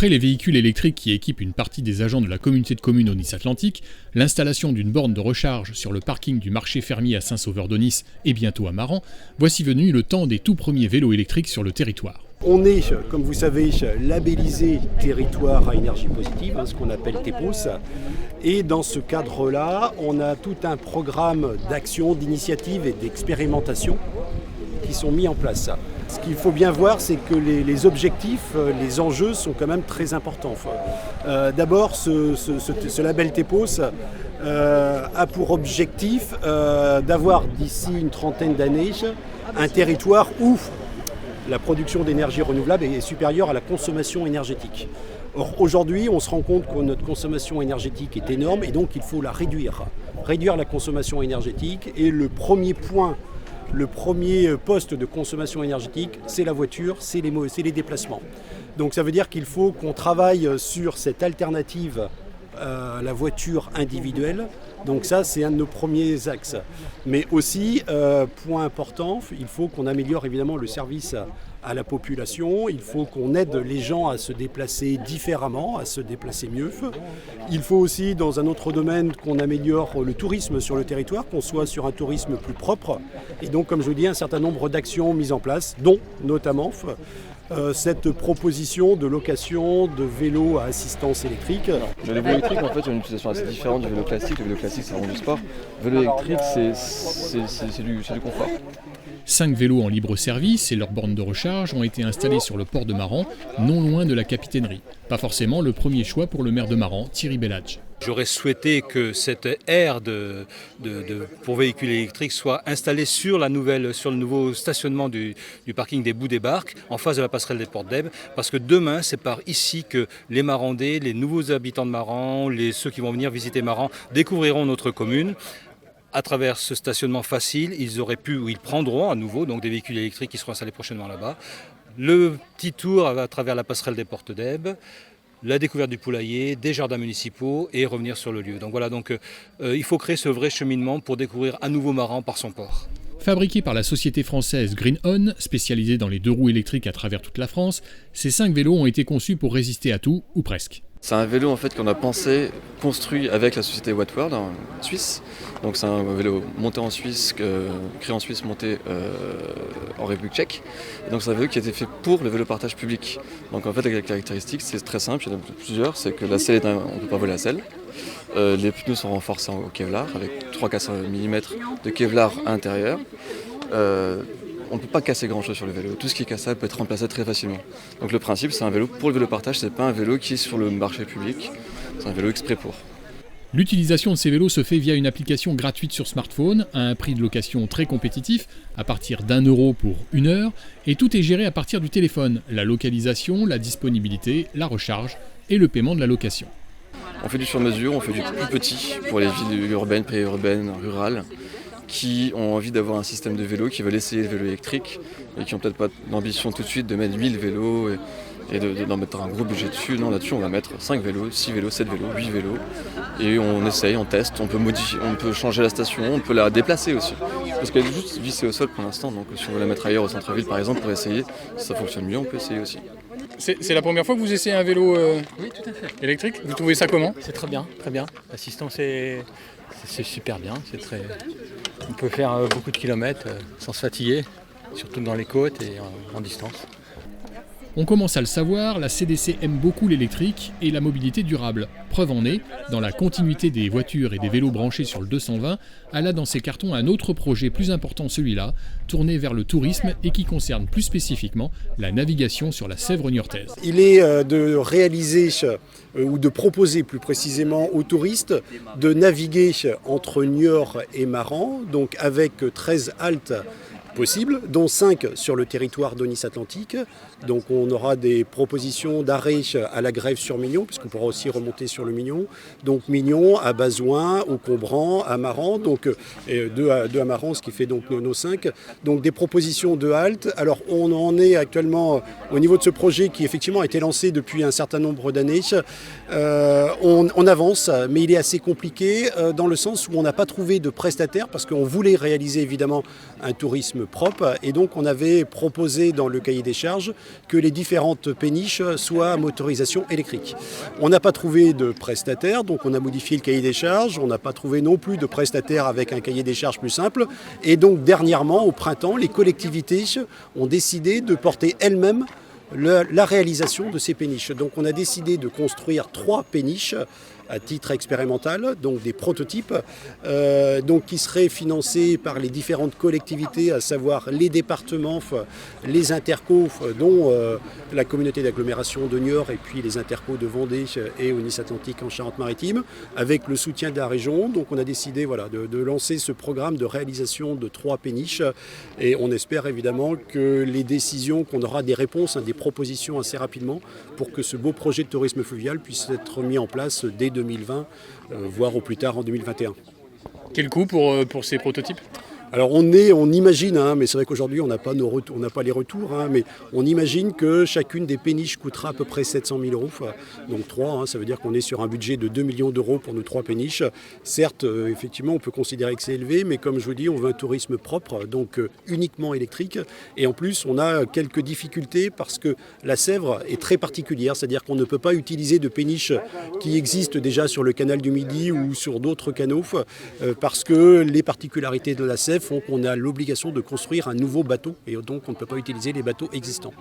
Après les véhicules électriques qui équipent une partie des agents de la communauté de communes au Nice Atlantique, l'installation d'une borne de recharge sur le parking du marché fermier à Saint-Sauveur-de-Nice et bientôt à Maran, voici venu le temps des tout premiers vélos électriques sur le territoire. On est, comme vous savez, labellisé territoire à énergie positive, ce qu'on appelle TEPOS. Et dans ce cadre-là, on a tout un programme d'action, d'initiative et d'expérimentation qui sont mis en place. Ce qu'il faut bien voir, c'est que les objectifs, les enjeux sont quand même très importants. D'abord, ce label TEPOS a pour objectif d'avoir d'ici une trentaine d'années un territoire où la production d'énergie renouvelable est supérieure à la consommation énergétique. Or, aujourd'hui, on se rend compte que notre consommation énergétique est énorme et donc il faut la réduire. Réduire la consommation énergétique et le premier poste de consommation énergétique, c'est la voiture, c'est les déplacements. Donc ça veut dire qu'il faut qu'on travaille sur cette alternative à la voiture individuelle. Donc ça, c'est un de nos premiers axes. Mais aussi, point important, il faut qu'on améliore évidemment le service à la population. Il faut qu'on aide les gens à se déplacer différemment, à se déplacer mieux. Il faut aussi, dans un autre domaine, qu'on améliore le tourisme sur le territoire, qu'on soit sur un tourisme plus propre. Et donc, comme je vous dis, un certain nombre d'actions mises en place, dont notamment cette proposition de location de vélos à assistance électrique. Les vélos électriques, en fait, ont une utilisation assez différente du vélo classique. Le vélo classique, c'est vraiment du sport. Le vélo électrique, c'est du confort. 5 vélos en libre service et leurs bornes de recharge ont été installés sur le port de Maran, non loin de la capitainerie. Pas forcément le premier choix pour le maire de Maran, Thierry Bellage. J'aurais souhaité que cette aire pour véhicules électriques soit installée sur le nouveau stationnement du parking des Boues des Barques, en face de la passerelle des Portes d'Ebbe, parce que demain, c'est par ici que les Marandais, les nouveaux habitants de Maran, ceux qui vont venir visiter Maran, découvriront notre commune. À travers ce stationnement facile, ils prendront à nouveau donc des véhicules électriques qui seront installés prochainement là-bas. Le petit tour à travers la passerelle des Portes d'Ebbe, la découverte du poulailler, des jardins municipaux et revenir sur le lieu. Donc voilà, il faut créer ce vrai cheminement pour découvrir à nouveau Maran par son port. Fabriqués par la société française Green On, spécialisée dans les 2 roues électriques à travers toute la France, ces 5 vélos ont été conçus pour résister à tout, ou presque. C'est un vélo en fait qu'on a construit avec la société Wattworld en Suisse. Donc c'est un vélo monté en Suisse, créé en Suisse, monté en République tchèque. Et donc c'est un vélo qui a été fait pour le vélo partage public. Donc en fait la caractéristique c'est très simple, il y en a plusieurs, c'est que la selle on ne peut pas voler la selle. Les pneus sont renforcés en Kevlar avec 3-4 mm de Kevlar à l'intérieur. On ne peut pas casser grand chose sur le vélo. Tout ce qui est cassable peut être remplacé très facilement. Donc le principe, c'est un vélo pour le vélo partage, c'est pas un vélo qui est sur le marché public, c'est un vélo exprès pour. L'utilisation de ces vélos se fait via une application gratuite sur smartphone, à un prix de location très compétitif, à partir d'€1 pour 1 heure, et tout est géré à partir du téléphone, la localisation, la disponibilité, la recharge et le paiement de la location. On fait du sur-mesure, on fait du plus petit pour les villes urbaines, périurbaines, rurales, qui ont envie d'avoir un système de vélo, qui veulent essayer le vélo électrique et qui n'ont peut-être pas l'ambition tout de suite de mettre 1000 vélos et d'en mettre un gros budget dessus. Non, là-dessus, on va mettre 5 vélos, 6 vélos, 7 vélos, 8 vélos et on essaye, on teste, on peut modifier, on peut changer la station, on peut la déplacer aussi. Parce qu'elle est juste vissée au sol pour l'instant, donc si on veut la mettre ailleurs au centre-ville par exemple pour essayer, si ça fonctionne mieux, on peut essayer aussi. C'est la première fois que vous essayez un vélo Oui, tout à fait. électrique. Vous trouvez ça comment? C'est très bien, très bien. L'assistance c'est super bien. On peut faire beaucoup de kilomètres sans se fatiguer, surtout dans les côtes et en distance. On commence à le savoir, la CDC aime beaucoup l'électrique et la mobilité durable. Preuve en est, dans la continuité des voitures et des vélos branchés sur le 220, elle a dans ses cartons un autre projet plus important, celui-là, tourné vers le tourisme et qui concerne plus spécifiquement la navigation sur la Sèvre niortaise. Il est de réaliser ou de proposer plus précisément aux touristes de naviguer entre Niort et Maran, donc avec 13 haltes possibles, dont 5 sur le territoire de Nice Atlantique. Donc on aura des propositions d'arrêt à la Grève sur Mignon, puisqu'on pourra aussi remonter sur le Mignon. Donc Mignon, à Bazouin, au Combran, à Maran, donc 2 à Maran, ce qui fait donc nos 5. Donc des propositions de halte. Alors on en est actuellement au niveau de ce projet qui effectivement a été lancé depuis un certain nombre d'années. On avance, mais il est assez compliqué dans le sens où on n'a pas trouvé de prestataire, parce qu'on voulait réaliser évidemment un tourisme tourisme propre. Et donc on avait proposé dans le cahier des charges que les différentes péniches soient à motorisation électrique. On n'a pas trouvé de prestataire, donc on a modifié le cahier des charges. On n'a pas trouvé non plus de prestataire avec un cahier des charges plus simple. Et donc dernièrement, au printemps, les collectivités ont décidé de porter elles-mêmes la réalisation de ces péniches. Donc on a décidé de construire 3 péniches à titre expérimental, donc des prototypes, donc qui seraient financés par les différentes collectivités, à savoir les départements, les intercos, dont la communauté d'agglomération de Niort et puis les intercos de Vendée et au Nice Atlantique en Charente-Maritime, avec le soutien de la région. Donc on a décidé de lancer ce programme de réalisation de 3 péniches et on espère évidemment que les décisions, qu'on aura des réponses, des propositions assez rapidement pour que ce beau projet de tourisme fluvial puisse être mis en place dès 2020, voire au plus tard en 2021. Quel coût pour ces prototypes ? Alors on imagine, mais c'est vrai qu'aujourd'hui on n'a pas les retours, mais on imagine que chacune des péniches coûtera à peu près 700 000 euros. Donc 3, ça veut dire qu'on est sur un budget de 2 millions d'euros pour nos 3 péniches. Certes, effectivement, on peut considérer que c'est élevé, mais comme je vous dis, on veut un tourisme propre, donc uniquement électrique. Et en plus, on a quelques difficultés parce que la Sèvre est très particulière, c'est-à-dire qu'on ne peut pas utiliser de péniches qui existent déjà sur le canal du Midi ou sur d'autres canaux, parce que les particularités de la Sèvre font qu'on a l'obligation de construire un nouveau bateau et donc on ne peut pas utiliser les bateaux existants.